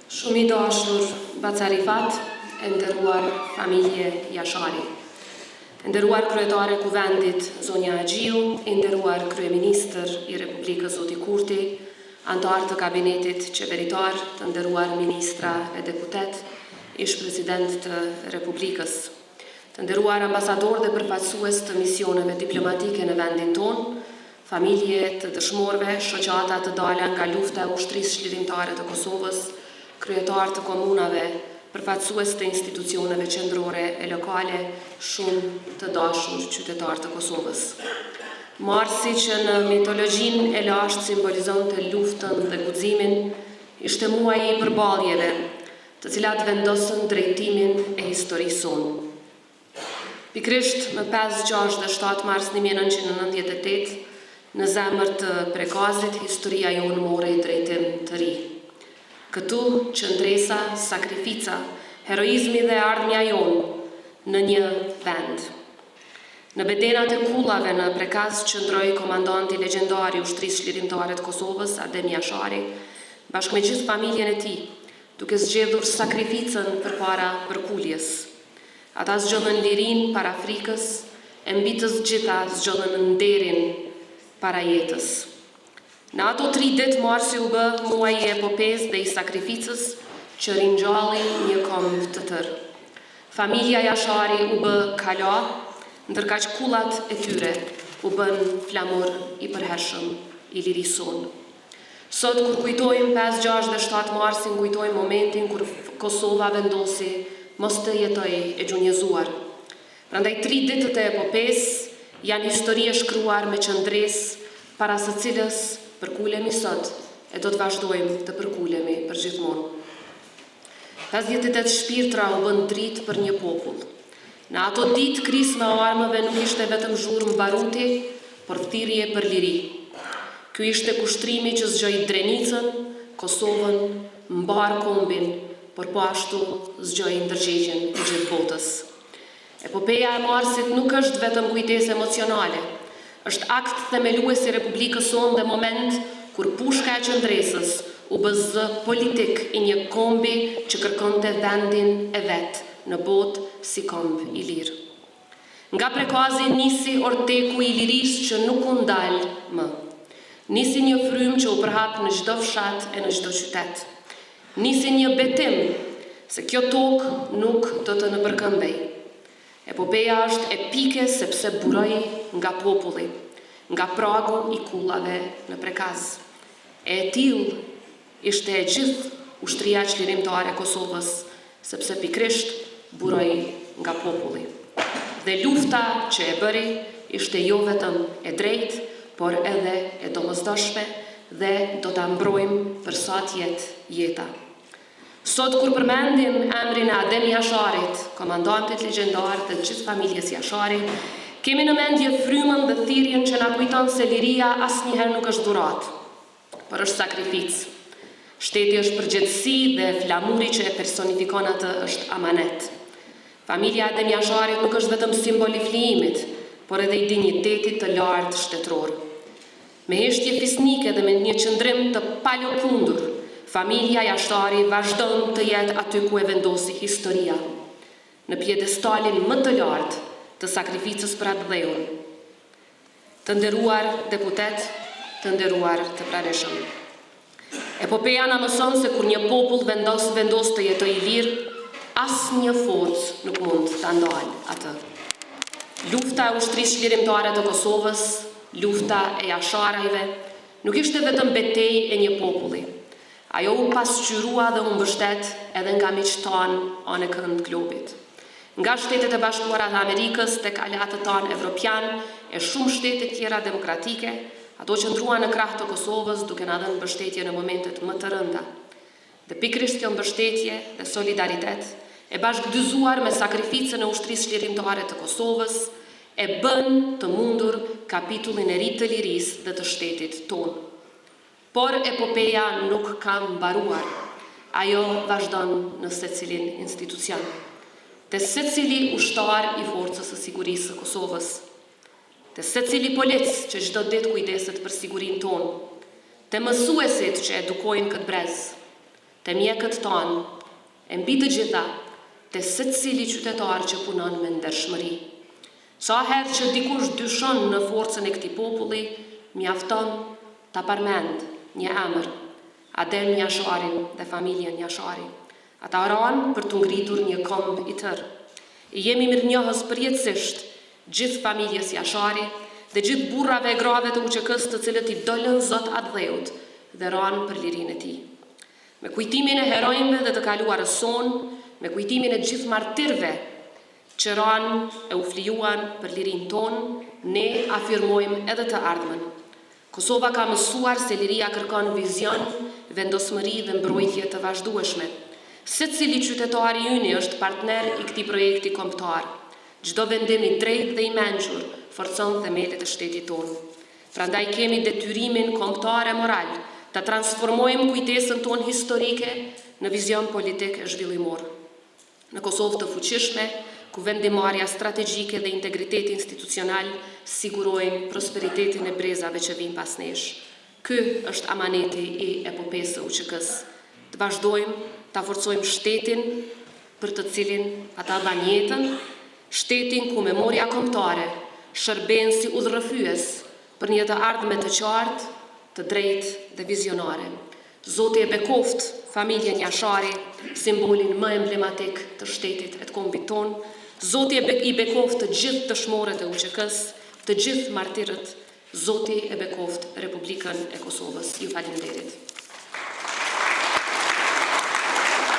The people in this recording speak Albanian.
Shumë i dashur Bacarifat, e nderuar familje Jashari, e nderuar kryetare Kuvendit Zonja Agjiu, e nderuar kryeministër i Republikës Zoti Kurti, anëtar të kabinetit qeveritar, të nderuar ministra e deputet, ish president të Republikës, të nderuar ambasador dhe përfaqësues të misioneve diplomatike në vendin tonë, familje të dëshmorëve, shoqata të dala nga lufta e ushtrisë çlirimtare të Kosovës, kryetar të komunave, përfaqësues të institucioneve qendrore e lokale, shumë të dashur qytetar të Kosovës. Marsi që në mitologjinë e lashtë simbolizonte luftën dhe guximin, ishte muaji i përballjeve, të cilat vendosën drejtimin e historisë sonë. Pikrisht më 5, 6 dhe 7 mars 1998, në zemër të prekazit, historia jonë mori drejtim të ri. Këtu qëndresa, sakrifica, heroizmi dhe ardhmja jonë në një vend. Në bedenat e kullave në prekaz qëndroi komandanti legjendar i ushtrisë çlirimtare të Kosovës, Adem Jashari, bashkë me gjithë familjen e tij, duke zgjedhur sakrificën përpara përkuljes. Ata zgjodhën lirinë para frikës, e mbi të gjitha zgjodhën nderin para jetës. Në ato 3 ditë marsi u bë muaji i epopes dhe i sakrificës që ringjalli një komb të tërë. Familja Jashari u bë kala, ndërkaq kullat e tyre u bën flamur i përhershëm i lirisë sonë. Sot kur kujtojmë 5, 6 dhe 7 marsin, kujtojmë momentin kur Kosova vendosi mos të jetojë e gjunjëzuar. Prandaj 3 ditët e epopes janë histori e shkruar me qëndresë para së cilës përkulemi sot e do të vazhdojmë të përkulemi për gjithmonë. 58 shpirtra u bën dritë për një popull. Në ato ditë krisma e armëve nuk ishte vetëm zhurmë baruti, por thirrje për liri. Ky ishte kushtrimi që zgjoi Drenicën, Kosovën, mbar kombin, por po ashtu zgjoi ndërgjegjen e gjithë botës. Epopeja e marsit nuk është vetëm kujtesë emocionale, është akt themelues i Republikës sonë dhe moment kur pushka e qëndresës u bë zë politik i një kombi që kërkonte vendin e vet në botë si komb i lirë. Nga prekazi nisi orteku i lirisë që nuk u ndal më. Nisi një frymë që u përhap në çdo fshat e në çdo qytet. Nisi një betim se kjo tokë nuk do të nëpërkëmbej. Epopeja është epike sepse buroi nga populli, nga pragu i kullave në prekaz. E tillë ishte e gjithë ushtria çlirimtare e Kosovës, sepse pikrisht buroi nga populli. Dhe lufta që e bëri ishte jo vetëm e drejtë, por edhe e domosdoshme dhe do ta mbrojmë për sa të jetë jeta. Sot kur përmendim emrin e Adem Jasharit, komandantit legjendar të gjithë familjes Jashari, kemi në mendje frymën dhe thirrjen që na kujton se liria asnjëherë nuk është dhuratë, por është sakrificë. Shteti është përgjegjësi dhe flamuri që e personifikon atë është amanet. Familja Adem Jasharit nuk është vetëm simbol i flijimit, por edhe i dinjitetit të lartë shtetëror. Me heshtje fisnike dhe me një qëndrim të palëkundur, familja Jashari vazhdon të jetë aty ku e vendosi historia, në pjedestalin më të lartë të sakrificës për atë dheun. Të nderuar deputet, të nderuar të pranishëm. Epopeja na mëson se kur një popull vendos të jetojë i lirë, asnjë forcë nuk mund ta ndalë atë. Lufta e ushtrisë çlirimtare të Kosovës, lufta e Jasharajve, nuk ishte vetëm betejë e një populli. Ajo u pasqyrua dhe u mbështet edhe nga miqtë tanë anë kënd globit. Nga Shtetet e Bashkuara të Amerikës tek aleatët tanë evropian e shumë shtete tjera demokratike, ato qëndruan në krah të Kosovës duke na dhënë mbështetje në momentet më të rënda. Dhe pikrisht kjo mbështetje dhe solidaritet e bashkëdyzuar me sakrificën e ushtrisë çlirimtare të Kosovës e bën të mundur kapitullin e ri të lirisë dhe të shtetit tonë. Por epopeja nuk ka mbaruar, ajo vazhdon në secilin institucion, te secili ushtar i forcës së sigurisë së Kosovës, te secili polic që çdo ditë kujdeset për sigurinë tonë, te mësuesit që edukojnë këtë brez, të mjekët tonë, e mbi të gjitha, të secili qytetar që punon me ndershmëri. Sa herë që dikush dyshon në forcën e këtij populli, mjafton ta përmend një emër, Adel Njasharin dhe familjen Njashari. Ata ranë për të ngritur një këmbë i tërë. Jemi mirënjohës përjetësisht gjithë familjes Njashari dhe gjithë burrave e grave të UÇK-s të cilët i dolën Zot atë dheut dhe ranë për lirinë e tij. Me kujtimin e herojve dhe të kaluarës sonë, me kujtimin e gjithë martirëve që ranë e u flijuan për lirinë tonë, ne afirmojmë edhe të ardhmen. Kosova ka mësuar se liria kërkon vizion, vendosmëri dhe mbrojtje të vazhdueshme. Secili qytetari ynë është partner i këtij projekti kombëtar. Çdo vendim i drejtë dhe i mençur forcon themelet e shtetit tonë. Prandaj kemi detyrimin kombëtar e moral ta transformojmë kujtesën tonë historike në vizion politik e zhvillimor. Në Kosovë të fuqishme, ku vendimarrja strategjike dhe integriteti institucional sigurojnë prosperitetin e brezave që vijnë pas nesh. Ky është amaneti i epopesë së UÇK-s. Të vazhdojmë ta forcojmë shtetin për të cilin ata dhanë jetën, shtetin ku memoria kombëtare shërben si udhërrëfyes për një të ardhme të qartë, të drejtë dhe vizionare. Zoti e bekoft familjen Njashari, simbolin më emblematik të shtetit e të kombit ton. Zoti i bekoft të gjithë dëshmorët e UÇK-s, të gjithë martirët. Zoti e bekoft Republikën e Kosovës. Ju falenderit.